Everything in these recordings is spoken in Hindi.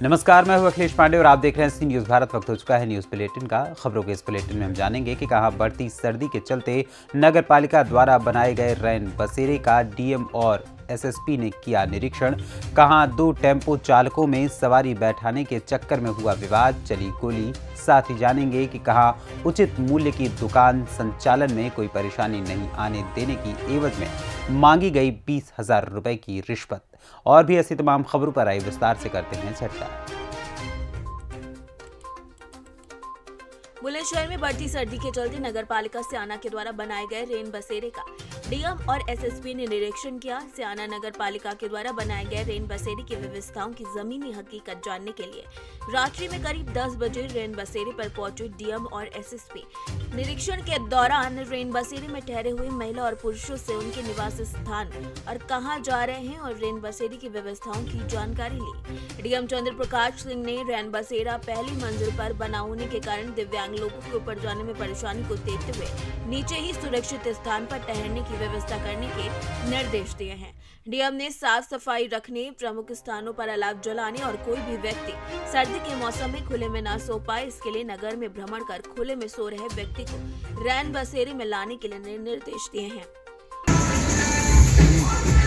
नमस्कार, मैं हूं अखिलेश पांडे और आप देख रहे हैं सी न्यूज़ भारत। वक्त हो चुका है न्यूज़ बुलेटिन का। खबरों के इस बुलेटिन में हम जानेंगे कि कहां बढ़ती सर्दी के चलते नगर पालिका द्वारा बनाए गए रैन बसेरे का डीएम और एसएसपी ने किया निरीक्षण। कहां 2 टेम्पो चालकों में सवारी बैठाने के चक्कर में हुआ विवाद, चली गोली। साथ ही जानेंगे कि कहां उचित मूल्य की दुकान संचालन में कोई परेशानी नहीं आने देने की एवज में मांगी गई 20,000 रुपए की रिश्वत। और भी ऐसी तमाम खबरों पर आई विस्तार से करते हैं चर्चा। बुलंदशहर में बढ़ती सर्दी के चलते नगर पालिका सियाना के द्वारा बनाए गए रेन बसेरे का डीएम और एसएसपी ने निरीक्षण किया। सियाना नगर पालिका के द्वारा बनाए गए रेन बसेरे की व्यवस्थाओं की जमीनी हकीकत जानने के लिए रात्रि में करीब 10 बजे रेन बसेरे पर पहुंचे डीएम और एसएसपी। निरीक्षण के दौरान रेन बसेरे में ठहरे हुए महिला और पुरुषों से उनके निवास स्थान और कहां जा रहे हैं और रेन बसेरे की व्यवस्थाओं की जानकारी ली। डीएम चंद्र प्रकाश सिंह ने रेन बसेरा पहली मंजिल पर बना होने के कारण दिव्यांग लोगों के ऊपर जाने में परेशानी को देखते हुए नीचे ही सुरक्षित स्थान पर ठहरने की व्यवस्था करने के निर्देश दिए हैं। डीएम ने साफ सफाई रखने, प्रमुख स्थानों पर अलाव जलाने और कोई भी व्यक्ति सर्दी के मौसम में खुले में ना सो पाए, इसके लिए नगर में भ्रमण कर खुले में सो रहे व्यक्ति को रैन बसेरे में लाने के लिए निर्देश दिए हैं।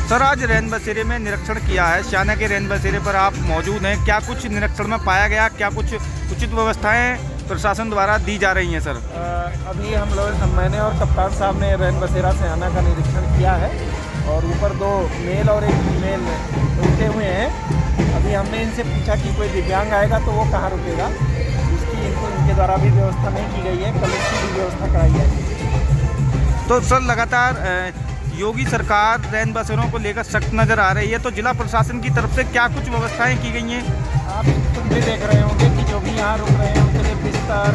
सर, आज रैन बसेरे में निरीक्षण किया है। सियाना के रैन बसेरे पर आप मौजूद हैं। क्या कुछ निरीक्षण में पाया गया? क्या कुछ उचित व्यवस्थाएं प्रशासन द्वारा दी जा रही हैं? सर, अभी मैंने और कप्तान साहब ने रैन बसेरा सियाना का निरीक्षण किया है और ऊपर 2 मेल और 1 फीमेल रुके हुए हैं। अभी हमने इनसे पूछा कि कोई दिव्यांग आएगा तो वो कहाँ रुकेगा, उसकी इनके द्वारा भी व्यवस्था नहीं की गई है। कल इसकी भी व्यवस्था कराई है। तो सर, लगातार योगी सरकार रैन बसेरों को लेकर सख्त नज़र आ रही है, तो जिला प्रशासन की तरफ से क्या कुछ व्यवस्थाएं की गई हैं? आप खुद भी देख रहे होंगे कि जो भी यहाँ रुक रहे हैं उनके लिए बिस्तर,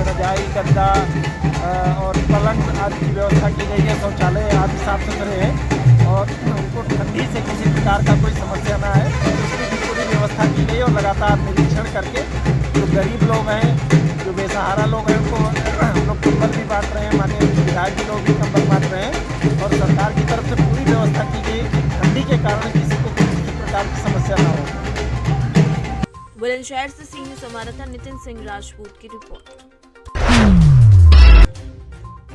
रजाई, गद्दा और पलंग आदि की व्यवस्था की गई है। शौचालय आदि साफ सुथरे हैं और उनको ठंडी से किसी प्रकार का कोई समस्या ना है, उसकी भी पूरी व्यवस्था की गई। और लगातार निरीक्षण करके जो गरीब लोग हैं, जो बेसहारा लोग हैं, उनको हम लोग कंबल भी बांट रहे हैं। माननीय विधायक जी लोग भी कंबल बांट रहे हैं और सरकार की तरफ से पूरी व्यवस्था की गई कि ठंडी के कारण किसी को किसी प्रकार की समस्या ना हो। बुलंदशहर से सीनियर संवाददाता नितिन सिंह राजपूत की रिपोर्ट।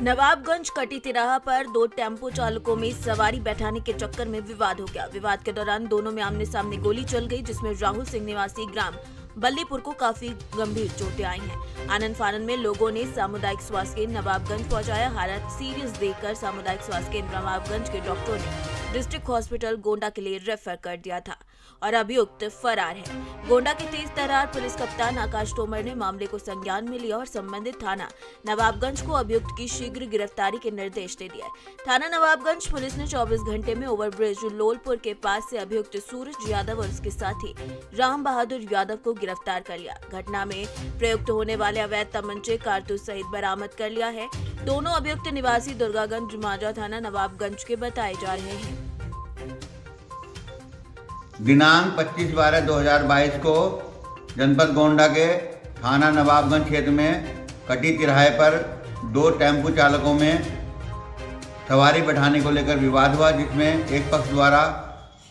नवाबगंज कटी तिराहा पर 2 टेम्पो चालकों में सवारी बैठाने के चक्कर में विवाद हो गया। विवाद के दौरान दोनों में आमने सामने गोली चल गई, जिसमें राहुल सिंह निवासी ग्राम बल्लीपुर को काफी गंभीर चोटें आई हैं। आनंद फानन में लोगों ने सामुदायिक स्वास्थ्य केंद्र नवाबगंज पहुंचाया। हालत सीरियस देखकर सामुदायिक स्वास्थ्य केंद्र नवाबगंज के डॉक्टरों ने डिस्ट्रिक्ट हॉस्पिटल गोंडा के लिए रेफर कर दिया था और अभियुक्त फरार है। गोंडा के तेज तर्रार पुलिस कप्तान आकाश तोमर ने मामले को संज्ञान में लिया और संबंधित थाना नवाबगंज को अभियुक्त की शीघ्र गिरफ्तारी के निर्देश दे दिए। थाना नवाबगंज पुलिस ने 24 घंटे में ओवरब्रिज लोलपुर के पास से अभियुक्त सूरज यादव और उसके साथी राम बहादुर यादव को गिरफ्तार कर लिया। घटना में प्रयुक्त होने वाले अवैध तमंचे, कारतूस सहित बरामद कर लिया है। दोनों अभियुक्त निवासी दुर्गागंज माजा थाना नवाबगंज के बताए जा रहे हैं। दिनांक 25/12/2022 को जनपद गोंडा के थाना नवाबगंज क्षेत्र में कटी तिराहे पर 2 टेम्पो चालकों में सवारी बैठाने को लेकर विवाद हुआ, जिसमें एक पक्ष द्वारा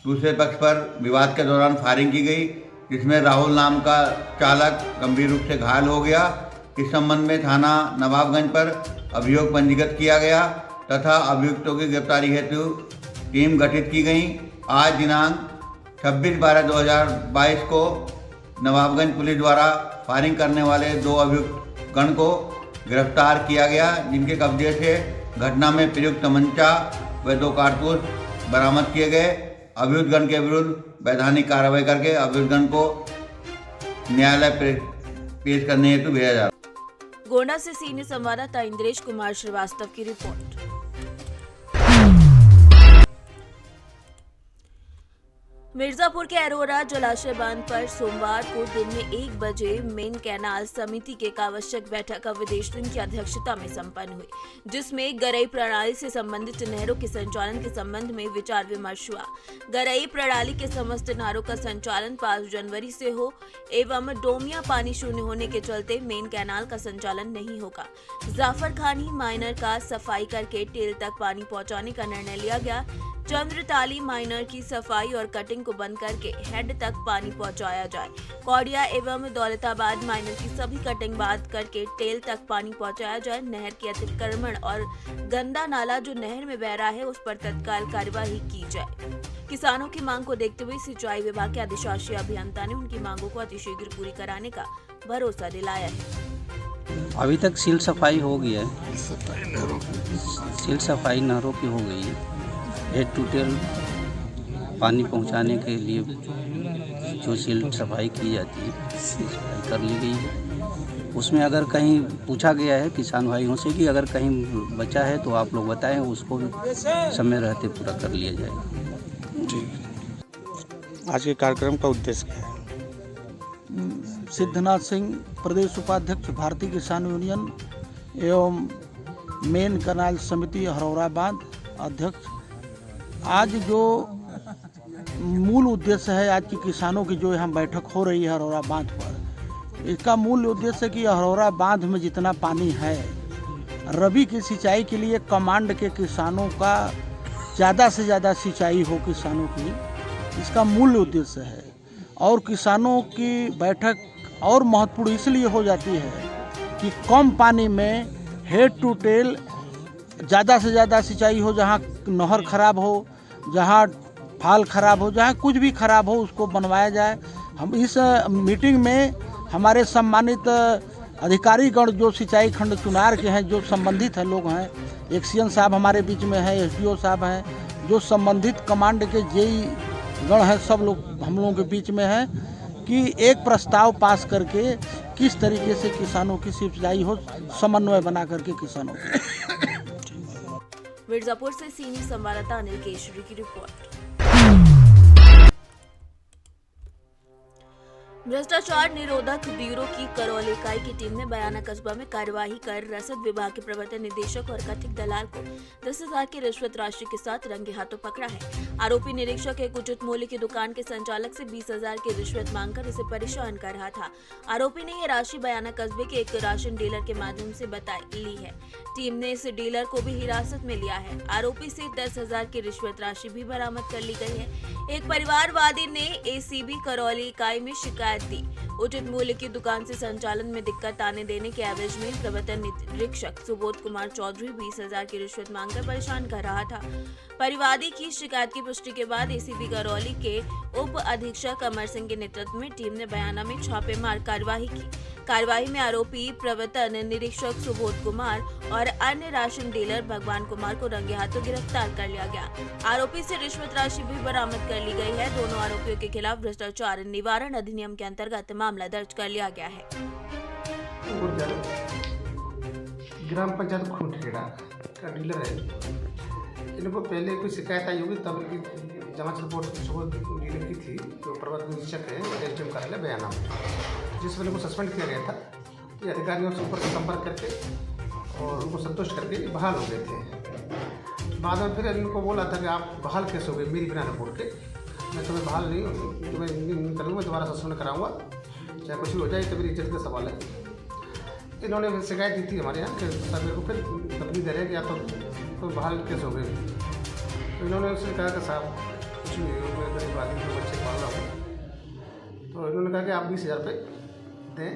दूसरे पक्ष पर विवाद के दौरान फायरिंग की गई, जिसमें राहुल नाम का चालक गंभीर रूप से घायल हो गया। इस संबंध में थाना नवाबगंज पर अभियोग पंजीकृत किया गया तथा अभियुक्तों की गिरफ्तारी हेतु टीम गठित की गई। आज दिनांक 26/12/2022 को नवाबगंज पुलिस द्वारा फायरिंग करने वाले 2 अभियुक्त गण को गिरफ्तार किया गया, जिनके कब्जे से घटना में प्रयुक्त तमंचा व 2 कारतूस बरामद किए गए। अभियुक्त गण के विरुद्ध वैधानिक कार्रवाई करके अभियुक्त गण को न्यायालय पेश करने हेतु भेजा जा रहा है। गोंडा से सीनियर संवाददाता इंद्रेश कुमार श्रीवास्तव की रिपोर्ट। मिर्जापुर के अरोरा जलाशय बांध पर सोमवार को दिन में 1 बजे मेन कैनाल समिति की एक आवश्यक बैठक अवधेश सिंह की अध्यक्षता में संपन्न हुई, जिसमें गरई प्रणाली से संबंधित नहरों के संचालन के संबंध में विचार विमर्श हुआ। गरई प्रणाली के समस्त नहरों का संचालन 5 जनवरी से हो एवं डोमिया पानी शून्य होने के चलते मेन कैनाल का संचालन नहीं होगा। जाफर खानी माइनर का सफाई करके टेल तक पानी पहुंचाने का निर्णय लिया गया। चंद्रताली माइनर की सफाई और कटिंग को बंद करके हेड तक पानी पहुंचाया जाए। कौड़िया एवं दौलताबाद माइनर की सभी कटिंग बंद करके टेल तक पानी पहुंचाया जाए। नहर के अतिक्रमण और गंदा नाला जो नहर में बह रहा है उस पर तत्काल कार्यवाही की जाए। किसानों की मांग को देखते हुए सिंचाई विभाग के अधिशासी अभियंता ने उनकी मांगों को अतिशीघ्र पूरी कराने का भरोसा दिलाया है। अभी तक सील सफाई हो गई है, सील सफाई नहरों की हो गई है। हेड टू टेल पानी पहुंचाने के लिए जो सील सफाई की जाती है सफाई कर ली गई है। उसमें अगर कहीं पूछा गया है किसान भाइयों से कि अगर कहीं बचा है तो आप लोग बताएं, उसको भी समय रहते पूरा कर लिया जाएगा। ठीक। आज के कार्यक्रम का उद्देश्य क्या है? सिद्धनाथ सिंह, प्रदेश उपाध्यक्ष भारतीय किसान यूनियन एवं मेन कनाल समिति हरौरा बांध अध्यक्ष। आज जो मूल उद्देश्य है आज की किसानों की जो यहाँ बैठक हो रही है हरौरा बांध पर, इसका मूल उद्देश्य है कि हरौरा बांध में जितना पानी है रबी की सिंचाई के लिए कमांड के किसानों का ज़्यादा से ज़्यादा सिंचाई हो किसानों की, इसका मूल उद्देश्य है। और किसानों की बैठक और महत्वपूर्ण इसलिए हो जाती है कि कम पानी में हेड टू टेल ज़्यादा से ज़्यादा सिंचाई हो। जहाँ नहर खराब हो, जहाँ फाल खराब हो, जहाँ कुछ भी खराब हो उसको बनवाया जाए। हम इस मीटिंग में हमारे सम्मानित अधिकारीगण जो सिंचाई खंड चुनार के हैं, जो संबंधित हैं लोग हैं, एक्सीएन साहब हमारे बीच में हैं, एसडीओ साहब हैं, जो संबंधित कमांड के जेई गण हैं, सब लोग हम लोगों के बीच में हैं कि एक प्रस्ताव पास करके किस तरीके से किसानों की सिंचाई हो, समन्वय बना करके किसानों की। मिर्जापुर से सीनियर संवाददाता अनिल केशरी की रिपोर्ट। भ्रष्टाचार निरोधक ब्यूरो की करौली इकाई की टीम ने बयाना कस्बा में कार्यवाही कर रसद विभाग के प्रवर्तन निदेशक और कथित दलाल को 10,000 की रिश्वत राशि के साथ रंगे हाथों पकड़ा है। आरोपी निरीक्षक एक उचित मूल्य की दुकान के संचालक से 20,000 की रिश्वत मांगकर उसे परेशान कर रहा था। आरोपी ने ये राशि बयाना कस्बे के एक राशन डीलर के माध्यम से ली है। टीम ने इस डीलर को भी हिरासत में लिया है। आरोपी से 10,000 की रिश्वत राशि भी बरामद कर ली गई है। एक परिवारवादी ने एसीबी करौली इकाई में शिकायत दी। उचित मूल्य की दुकान से संचालन में दिक्कत आने देने के एवज में प्रवर्तन निरीक्षक सुबोध कुमार चौधरी 20,000 की रिश्वत मांगकर परेशान कर रहा था। परिवादी की शिकायत की पुष्टि के बाद एसीबी करौली के उप अधीक्षक अमर सिंह के नेतृत्व में टीम ने बयाना में छापेमार कार्यवाही की। कार्यवाही में आरोपी प्रवर्तन निरीक्षक सुबोध कुमार और अन्य राशन डीलर भगवान कुमार को रंगे हाथों गिरफ्तार कर लिया गया। आरोपी से रिश्वत राशि भी बरामद कर ली गई है। दोनों आरोपियों के खिलाफ भ्रष्टाचार निवारण अधिनियम के अंतर्गत मामला दर्ज कर लिया गया है। ग्राम पंचायत खूंटेड़ा का डीलर है। इनको पहले कोई शिकायत आई होगी तब इनकी जांच रिपोर्ट सुबह डीलर की थी। तो प्रवर्तन निरीक्षक है एसडीएम कार्यालय बयाना में, जिस वजह को सस्पेंड किया गया था। ये अधिकारियों से ऊपर संपर्क करके और उनको संतुष्ट करके बहाल हो गए थे। बाद में फिर इनको बोला था कि आप बहाल कैसे हो गए मेरी बिना रिपोर्ट के। मैं तुम्हें बहाल नहीं, तुम्हें नहीं करूँगा, मैं दोबारा सस्पेंड कराऊंगा, चाहे कुछ भी हो जाए, तो मेरी इज्जत का सवाल है। इन्होंने शिकायत दी थी हमारे यहाँ कि सर मेरे को फिर तकलीफ दे रहे कि या तो बहाल कैसे हो गए। तो इन्होंने उससे कहा कि साहब कुछ नहीं, मैं गरीब आदमी को बच्चे पाल रहा हूँ। तो इन्होंने कहा कि आप 20,000 रुपये दें।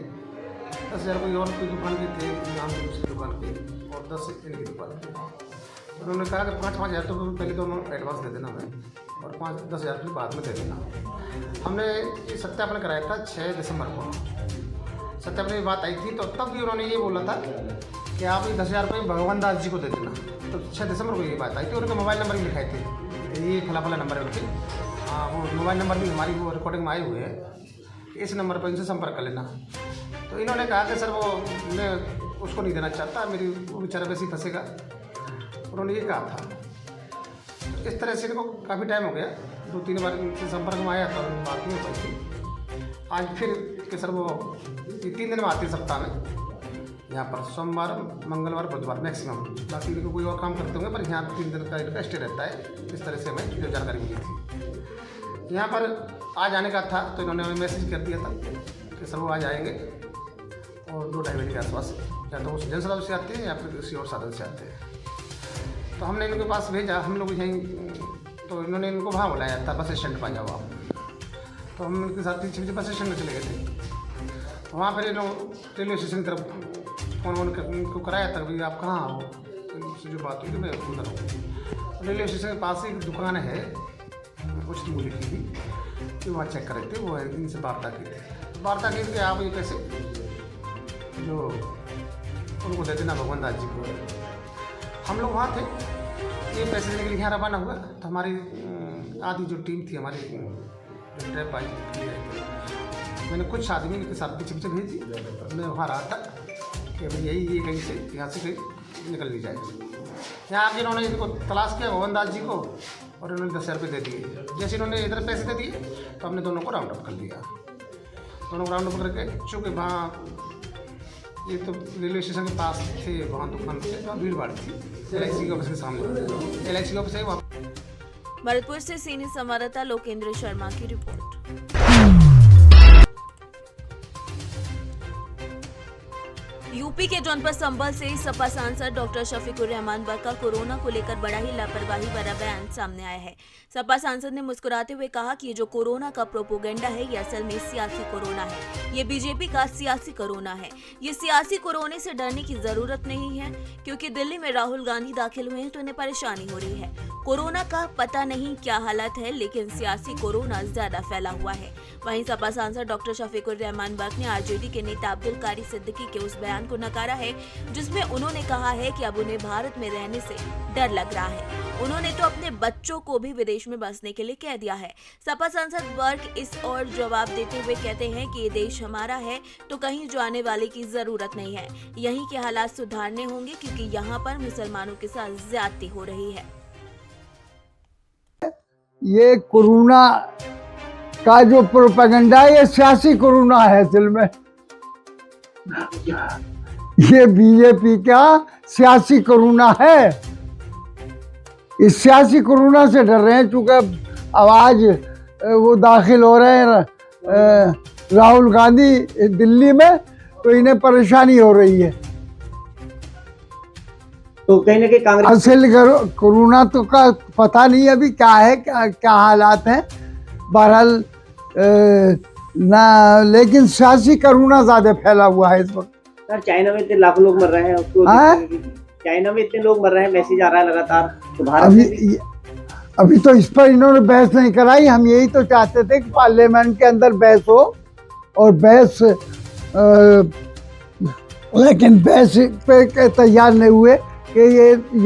10,000 कोई और कोई दुकान के थे, नाम दूसरी दुकान के, और 10 इनकी दुकान के। उन्होंने कहा कि 5,000 तो पहले तो उन्होंने एडवांस दे देना हमें, और 5-10,000 रुपये बाद में दे देना। हमने ये सत्यापन कराया था 6 दिसंबर को। सत्यापन की बात आई थी तो तब भी उन्होंने ये बोला था कि आप ये 10,000 रुपये भगवान दास जी को दे देना। तो 6 दिसंबर को ये बात आई थी। उनके मोबाइल नंबर भी लिखाए थे, ये फला नंबर है उनके। हाँ, वो मोबाइल नंबर भी हमारी वो रिकॉर्डिंग में आए हुए हैं। इस नंबर पर इनसे संपर्क कर लेना। तो इन्होंने कहा कि सर वो मैं उसको नहीं देना चाहता, मेरी वो बेचारा वैसे ही फंसेगा, उन्होंने ये कहा था। इस तरह से इनको काफ़ी टाइम हो गया, 2-3 बार इनसे संपर्क में आया था, बात नहीं हो पाई थी। आज फिर कि सर वो 3 दिन में आते सप्ताह में यहाँ पर, सोमवार, मंगलवार, बुधवार मैक्सिमम। बाकी इनको कोई और काम करते होंगे, पर यहाँ 3 दिन का इनका स्टे रहता है। इस तरह से हमें जो जानकारी मिली थी। यहाँ पर आज आने का था तो इन्होंने हमें मैसेज कर दिया था कि सर वो आज आएंगे, और 2-2:30 बजे के आसपास, या तो उस जनसभा से आते हैं या फिर किसी और साधन से आते हैं। तो हमने इनके पास भेजा। हम लोग यहीं तो इन्होंने इनको वहाँ बुलाया था, बस स्टैंड पर जाओ आप। तो हम उनके साथ पीछे बस स्टैंड में चले गए थे। वहाँ पर इन लोग रेलवे स्टेशन की तरफ फोन उनको कराया था, भाई आप कहाँ हो, इनसे जो बात हुई कि मैं उधर हूँ। रेलवे स्टेशन के पास एक दुकान है उचित मूल्य की भी, कि वहाँ चेक कर रहे थे, वो इनसे वार्ता की थी। वार्ता की थी कि आप ये पैसे जो उनको दे देना भगवान दास जी को। हम लोग वहाँ थे, ये पैसे लेने के लिए यहाँ रवाना हुआ। तो हमारी आधी जो टीम थी हमारी जो ट्रैप आई थी, मैंने कुछ आदमी के साथ पीछे पीछे भेजी। मैं वहाँ रहा था कि भाई यही ये कहीं से यहाँ से कहीं निकल नहीं जाए। यहाँ आके इन्होंने इनको तलाश किया भगवान दास जी को, और इन्होंने 10,000 रुपये दे दिए। जैसे इन्होंने इधर पैसे दे दिए तो हमने दोनों को राउंड अप कर लिया। दोनों को राउंड अप करके, चूँकि वहाँ ये तो रेलवे स्टेशन के पास थे, वहाँ दुकान थे, वहाँ भीड़ भाड़ थी। LIC के ऑफिस के सामने, LIC के ऑफिस है वहाँ। भरतपुर से सीनियर संवाददाता लोकेंद्र शर्मा की रिपोर्ट। यूपी के जनपद संभल से सपा सांसद डॉक्टर शफीकुर रहमान बरका कोरोना को लेकर बड़ा ही लापरवाही भरा बयान सामने आया है। सपा सांसद ने मुस्कुराते हुए कहा कि ये जो कोरोना का प्रोपोगेंडा है, ये असल में सियासी कोरोना है। ये बीजेपी का सियासी कोरोना है। ये सियासी कोरोना से डरने की जरूरत नहीं है, क्योंकि दिल्ली में राहुल गांधी दाखिल हुए हैं तो उन्हें परेशानी हो रही है। कोरोना का पता नहीं क्या हालत है, लेकिन सियासी कोरोना ज्यादा फैला हुआ है। वहीं सपा सांसद डॉक्टर शफीकुर रहमान बर्क ने आरजेडी के नेता अब्दुल कारी सिद्दीकी के उस बयान को नकारा है, जिसमें उन्होंने कहा है कि अब उन्हें भारत में रहने से डर लग रहा है। उन्होंने तो अपने बच्चों को भी विदेश में बसने के लिए कह दिया है। सपा सांसद बर्क इस और जवाब देते हुए कहते हैं कि ये देश हमारा है, तो कहीं जाने वाले की जरूरत नहीं है। यहीं के हालात सुधारने होंगे, क्योंकि यहाँ पर मुसलमानों के साथ ज्यादती हो रही है। ये कोरोना का जो प्रोपेगेंडा है, ये सियासी कोरोना है असल में। ये बीजेपी का सियासी कोरोना है। इस सियासी कोरोना से डर रहे हैं, चूंकि अब आज वो दाखिल हो रहे हैं राहुल गांधी दिल्ली में, तो इन्हें परेशानी हो रही है। तो कहीं ना कहीं कांग्रेस असल कोरोना तो का पता नहीं अभी क्या है, क्या हालात हैं। बहरहाल ना, लेकिन सियासी कोरोना ज्यादा फैला हुआ है इस वक्त। सर, चाइना में इतने लाखों लोग मर रहे हैं, उसको चाइना में इतने लोग मर रहे हैं, मैसेज आ रहा है लगातार, तो भारत अभी तो इस पर इन्होंने बहस नहीं कराई। हम यही तो चाहते थे कि पार्लियामेंट के अंदर बहस हो, और बहस लेकिन बहस पे तैयार नहीं हुए कि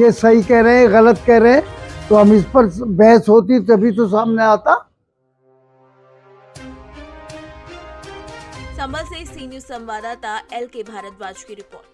ये सही कह रहे हैं, गलत कह रहे हैं। तो हम इस पर बहस होती तभी तो सामने आता। संभल से सी न्यूज संवाददाता LK भारद्वाज की रिपोर्ट।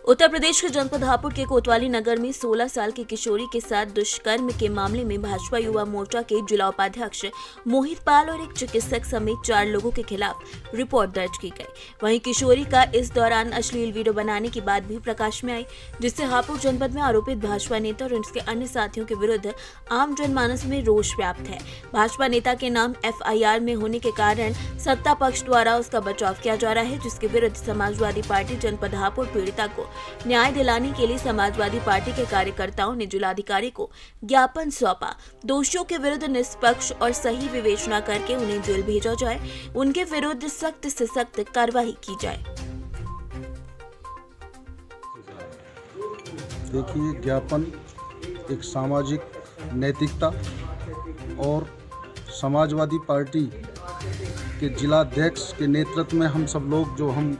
उत्तर प्रदेश के जनपद हापुड़ के कोतवाली नगर में 16 साल की किशोरी के साथ दुष्कर्म के मामले में भाजपा युवा मोर्चा के जिला उपाध्यक्ष मोहित पाल और एक चिकित्सक समेत 4 लोगों के खिलाफ रिपोर्ट दर्ज की गई। वहीं किशोरी का इस दौरान अश्लील वीडियो बनाने की बात भी प्रकाश में आई, जिससे हापुड़ जनपद में आरोपित भाजपा नेता और उसके अन्य साथियों के विरुद्ध आम जनमानस में रोष व्याप्त है। भाजपा नेता के नाम FIR में होने के कारण सत्ता पक्ष द्वारा उसका बचाव किया जा रहा है, जिसके विरुद्ध समाजवादी पार्टी जनपद हापुड़ पीड़िता को न्याय दिलाने के लिए समाजवादी पार्टी के कार्यकर्ताओं ने जिलाधिकारी को ज्ञापन सौंपा। दोषियों के विरुद्ध निष्पक्ष और सही विवेचना करके उन्हें जेल भेजा जाए, उनके विरुद्ध सख्त से सख्त कार्रवाई की जाए। देखिए, ज्ञापन एक सामाजिक नैतिकता और समाजवादी पार्टी के जिलाध्यक्ष के नेतृत्व में हम सब लोग जो हम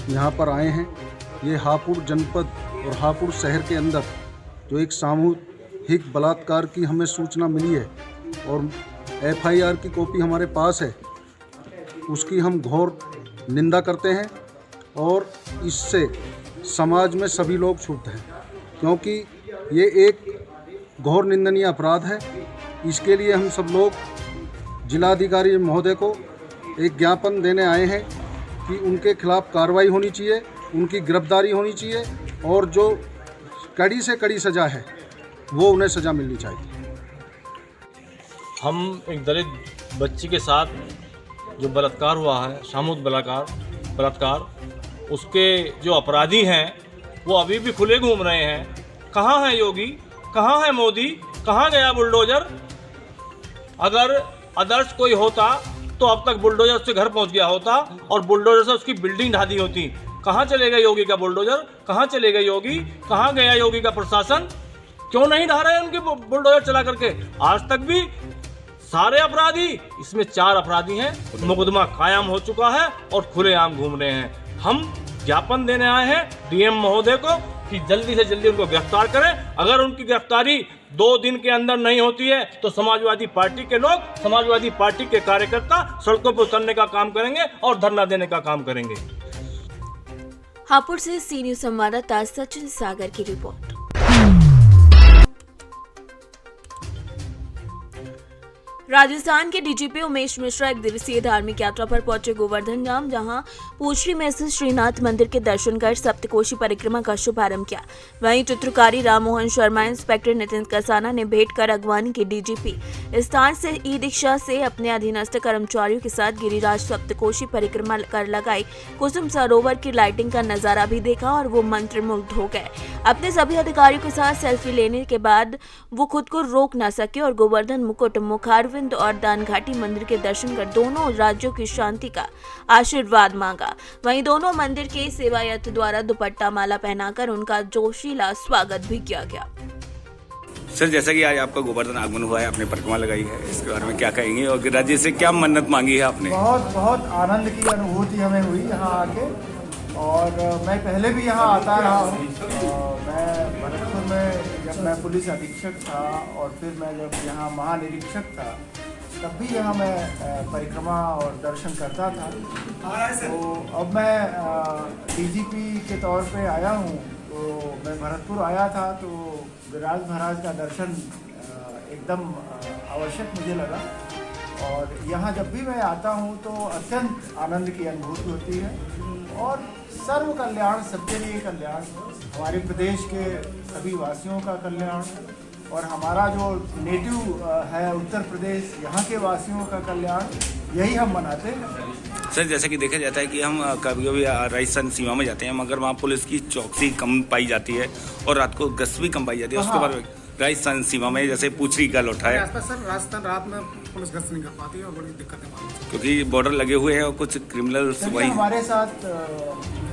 यहाँ पर आए हैं, ये हापुड़ जनपद और हापुड़ शहर के अंदर जो एक सामूहिक बलात्कार की हमें सूचना मिली है और FIR की कॉपी हमारे पास है, उसकी हम घोर निंदा करते हैं और इससे समाज में सभी लोग क्षुब्ध हैं, क्योंकि ये एक घोर निंदनीय अपराध है। इसके लिए हम सब लोग जिलाधिकारी महोदय को एक ज्ञापन देने आए हैं कि उनके खिलाफ कार्रवाई होनी चाहिए, उनकी गिरफ्तारी होनी चाहिए और जो कड़ी से कड़ी सज़ा है वो उन्हें सज़ा मिलनी चाहिए। हम एक दलित बच्ची के साथ जो बलात्कार हुआ है, सामूहिक बलात्कार, उसके जो अपराधी हैं वो अभी भी खुले घूम रहे हैं कहाँ है योगी, कहाँ है मोदी, कहाँ गया बुलडोजर? अगर आदर्श कोई होता तो अब तक बुलडोजर उसके घर पहुंच गया होता और बुलडोजर से उसकी बिल्डिंग ढा दी होती। कहाँ चले गए योगी का बुलडोजर, कहाँ चले गए योगी, कहाँ गया योगी का प्रशासन? क्यों नहीं ढा रहे उनके बुलडोजर चला करके? आज तक भी सारे अपराधी, इसमें 4 अपराधी हैं, मुकदमा कायम हो चुका है और खुलेआम घूम रहे हैं। हम ज्ञापन देने आए हैं डीएम महोदय को कि जल्दी से जल्दी उनको गिरफ्तार करें। अगर उनकी गिरफ्तारी 2 दिन के अंदर नहीं होती है तो समाजवादी पार्टी के लोग, समाजवादी पार्टी के कार्यकर्ता सड़कों पर उतरने का काम करेंगे और धरना देने का काम करेंगे। हापुड़ से सी न्यूज संवाददाता सचिन सागर की रिपोर्ट। राजस्थान के डीजीपी उमेश मिश्रा 1 दिवसीय धार्मिक यात्रा पर पहुंचे गोवर्धन धाम, जहां पूछरी में स्थित श्रीनाथ मंदिर के दर्शन कर सप्तकोशी परिक्रमा का शुभारंभ किया। वहीं चित्रकारी राममोहन शर्मा, इंस्पेक्टर नितिन कसाना ने भेंट कर अगवानी के डीजीपी स्थान से ई रिक्शा से अपने अधीनस्थ कर्मचारियों के साथ गिरिराज सप्तकोशी परिक्रमा कर लगाई कुसुम सरोवर की लाइटिंग का नजारा भी देखा और वो मंत्रमुग्ध हो गए। अपने सभी अधिकारियों के साथ सेल्फी लेने के बाद वो खुद को रोक न सके और गोवर्धन मुकुट, मुखारविंद और दानघाटी मंदिर के दर्शन कर दोनों राज्यों की शांति का आशीर्वाद मांगा। वहीं दोनों मंदिर के सेवायत द्वारा दुपट्टा माला पहनाकर उनका जोशीला स्वागत भी किया गया। सर, जैसा कि आज आपका गोवर्धन आगमन हुआ है, आपने परिक्रमा लगाई है, इसके बारे में क्या कहेंगे और राज्य से क्या मन्नत मांगी है आपने? बहुत आनंद की अनुभूति हमें हुई यहाँ आके, और मैं पहले भी यहाँ आता रहा हूँ। मैं भरतपुर में जब मैं पुलिस अधीक्षक था और फिर मैं जब यहाँ महानिरीक्षक था तब भी यहाँ मैं परिक्रमा और दर्शन करता था। तो अब मैं डीजीपी के तौर पे आया हूँ, तो मैं भरतपुर आया था तो गिरिराज महाराज का दर्शन एकदम आवश्यक मुझे लगा। और यहाँ जब भी मैं आता हूँ तो अत्यंत आनंद की अनुभूति होती है और सर्व कल्याण, सबके लिए कल्याण, हमारे प्रदेश के सभी वासियों का कल्याण और हमारा जो नेटिव है उत्तर प्रदेश, यहाँ के वासियों का कल्याण, यही हम मनाते हैं। सर, जैसा कि देखा जाता है कि हम कभी कभी राजस्थान सीमा में जाते हैं मगर वहाँ पुलिस की चौकसी कम पाई जाती है और रात को गश्त भी कम पाई जाती है। उसके बारे में राजस्थान सीमा में जैसे पूछरी का लौटा है, सर राजस्थान रात में पुलिस गश्त नहीं कर पाती है और बड़ी दिक्कतें क्योंकि बॉर्डर लगे हुए हैं और कुछ क्रिमिनल्स वही हमारे साथ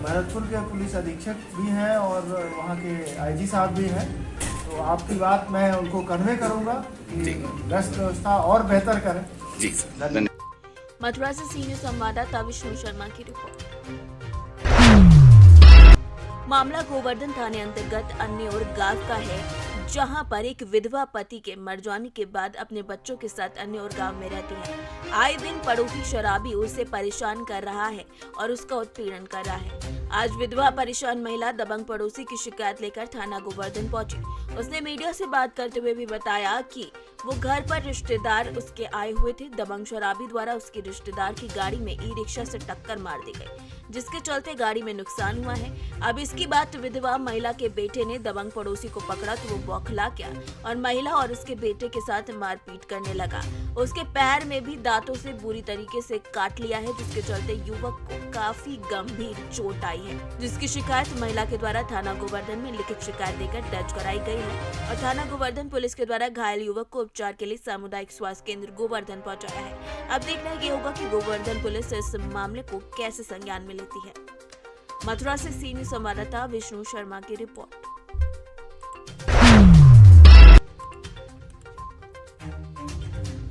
भरतपुर के पुलिस अधीक्षक भी हैं और वहाँ के आईजी साहब भी हैं। तो आपकी बात मैं उनको कन्वे करूँगा कि गश्त व्यवस्था और बेहतर करें। जी सर, धन्यवाद। मथुरा से सीनियर संवाददाता विष्णु शर्मा की रिपोर्ट। मामला गोवर्धन थाने अंतर्गत अन्य और गांव का है, जहां पर एक विधवा पति के मर जाने के बाद अपने बच्चों के साथ अन्य और गांव में रहती है। आए दिन पड़ोसी शराबी उसे परेशान कर रहा है और उसका उत्पीड़न कर रहा है। आज विधवा परेशान महिला दबंग पड़ोसी की शिकायत लेकर थाना गोवर्धन पहुंची। उसने मीडिया से बात करते हुए भी बताया कि वो घर पर रिश्तेदार उसके आए हुए थे। दबंग शराबी द्वारा उसके रिश्तेदार की गाड़ी में ई रिक्शा से टक्कर मार दी गई, जिसके चलते गाड़ी में नुकसान हुआ है। अब इसकी बात विधवा महिला के बेटे ने दबंग पड़ोसी को पकड़ा तो वो बौखला गया और महिला और उसके बेटे के साथ मारपीट करने लगा। उसके पैर में भी दांतों से बुरी तरीके से काट लिया है, जिसके चलते युवक को काफी गंभीर चोट आई है, जिसकी शिकायत महिला के द्वारा थाना गोवर्धन में लिखित शिकायत देकर दर्ज कराई गई है और थाना गोवर्धन पुलिस के द्वारा घायल युवक को उपचार के लिए सामुदायिक स्वास्थ्य केंद्र गोवर्धन पहुंचाया है। अब देखना ये होगा कि गोवर्धन पुलिस इस मामले को कैसे संज्ञान में लेती है। मथुरा से सीनियर संवाददाता विष्णु शर्मा की रिपोर्ट।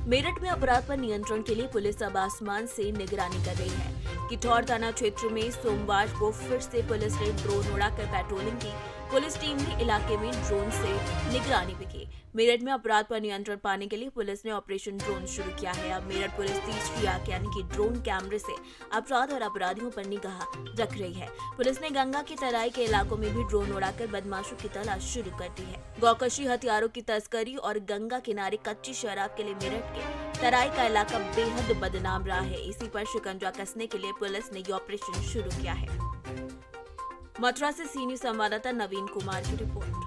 मेरठ में अपराध पर नियंत्रण के लिए पुलिस अब आसमान से निगरानी कर रही है। किठौर थाना क्षेत्र में सोमवार को फिर से पुलिस ने ड्रोन उड़ाकर पेट्रोलिंग की। पुलिस टीम ने इलाके में ड्रोन से निगरानी भी की। मेरठ में अपराध पर नियंत्रण पाने के लिए पुलिस ने ऑपरेशन ड्रोन शुरू किया है। अब मेरठ पुलिस तीसरी आंख यानी कि ड्रोन कैमरे से अपराध और अपराधियों पर निगाह रख रही है। पुलिस ने गंगा की तराई के इलाकों में भी ड्रोन उड़ाकर बदमाशों की तलाश शुरू कर दी है। गौकशी, हथियारों की तस्करी और गंगा किनारे कच्ची शराब के लिए मेरठ के तराई का इलाका बेहद बदनाम रहा है। इसी पर शिकंजा कसने के लिए पुलिस ने ये ऑपरेशन शुरू किया है। मथुरा से सीनियर संवाददाता नवीन कुमार की रिपोर्ट।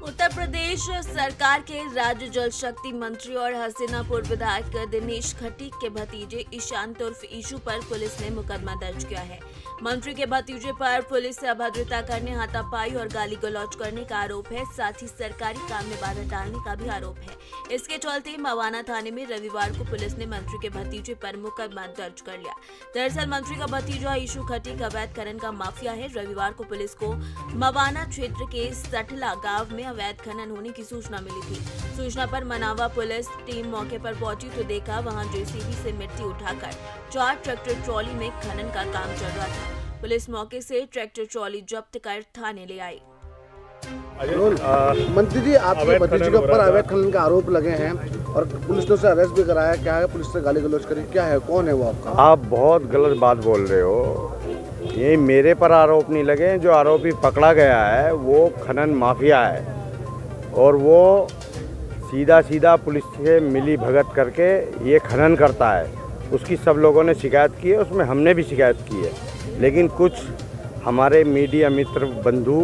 उत्तर प्रदेश प्रदेश सरकार के राज्य जल शक्ति मंत्री और हसीनापुर विधायक दिनेश खटीक के भतीजे ईशांत उर्फ ईशू पर पुलिस ने मुकदमा दर्ज किया है। मंत्री के भतीजे पर पुलिस से अभद्रता करने, हाथापाई और गाली गलौज करने का आरोप है। साथ ही सरकारी काम में बाधा डालने का भी आरोप है। इसके चलते मवाना थाने में रविवार को पुलिस ने मंत्री के भतीजे पर मुकदमा दर्ज कर लिया। दरअसल मंत्री का भतीजा ईशू खटीक अवैध खनन का माफिया है। रविवार को पुलिस को मवाना क्षेत्र के सठला गांव में अवैध खनन होने की सूचना मिली थी। सूचना पर मनावा पुलिस टीम मौके पर पहुंची तो देखा वहां जेसीबी से मिट्टी उठाकर 4 ट्रैक्टर ट्रॉली में खनन का काम चल रहा था। पुलिस मौके से ट्रैक्टर ट्रॉली जब्त कर थाने ले आई। मंत्री जी, आपके भतीजे के ऊपर अवैध खनन का आरोप लगे हैं और पुलिस ने उसे अरेस्ट भी कराया। क्या है, पुलिस से गाली गलौज करी, क्या है, कौन है वो आपका? आप बहुत गलत बात बोल रहे हो। ये मेरे पर आरोप नहीं लगे। जो आरोपी पकड़ा गया है वो खनन माफिया है और वो सीधा पुलिस से मिली भगत करके ये खनन करता है। उसकी सब लोगों ने शिकायत की है, उसमें हमने भी शिकायत की है। लेकिन कुछ हमारे मीडिया मित्र बंधु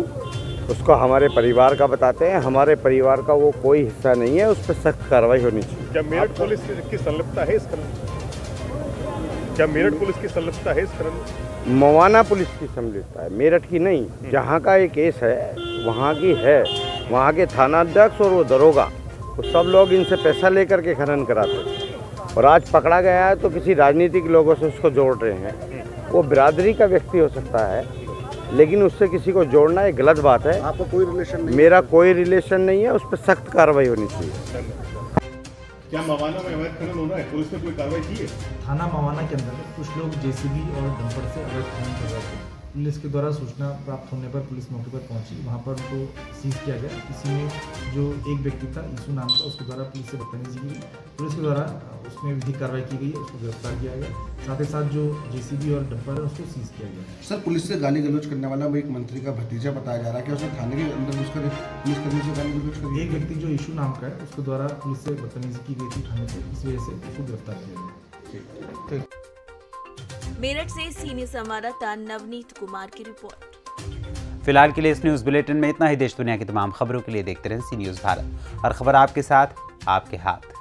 उसको हमारे परिवार का बताते हैं। हमारे परिवार का वो कोई हिस्सा नहीं है, उस पर सख्त कार्रवाई होनी चाहिए। क्या मेरठ पुलिस की संलिप्तता है इस खनन? क्या मेरठ पुलिस की संलिप्तता है इस खनन? मवाना पुलिस की संलिप्तता है, मेरठ की नहीं। जहाँ का ये केस है वहाँ की है। वहाँ के थानाध्यक्ष और वो दरोगा वो सब लोग इनसे पैसा लेकर के खनन कराते हैं। और आज पकड़ा गया है तो किसी राजनीतिक लोगों से उसको जोड़ रहे हैं। वो बिरादरी का व्यक्ति हो सकता है, लेकिन उससे किसी को जोड़ना एक गलत बात है। आपका कोई रिलेशन नहीं? मेरा कोई रिलेशन नहीं है, उस पर सख्त कार्रवाई होनी चाहिए। क्या मवाना में अवैध खनन हो रहा है? पुलिस ने कोई कार्रवाई की है? थाना मवाना के अंदर कुछ लोग जेसीबी और डंपर से अवैध खनन कर रहे थे। पुलिस के द्वारा सूचना प्राप्त होने पर पुलिस मौके पर पहुंची। वहां पर उनको सीज किया गया। इसी में जो एक व्यक्ति था ईशू नाम का, उसके द्वारा पुलिस से बदतमीजी की गई। पुलिस के द्वारा उसमें विधिक कार्रवाई की गई है, उसको गिरफ्तार किया गया। साथ ही साथ जो जेसीबी और डंपर है उसको सीज किया गया। सर, पुलिस से गाली गलौज करने वाला वो एक मंत्री का भतीजा बताया जा रहा है कि उसने थाने के अंदर उसका पुलिस कर्मी से गाली गलौज करी। एक व्यक्ति जो ईशू नाम का है उसके द्वारा पुलिस से बदतमीजी की गई थी थाने से, इस वजह से उसको गिरफ्तार किया गया। मेरठ से सीनियर संवाददाता नवनीत कुमार की रिपोर्ट। फिलहाल के लिए इस न्यूज़ बुलेटिन में इतना ही। देश दुनिया की तमाम खबरों के लिए देखते रहें सी न्यूज़ भारत। और खबर आपके साथ, आपके हाथ।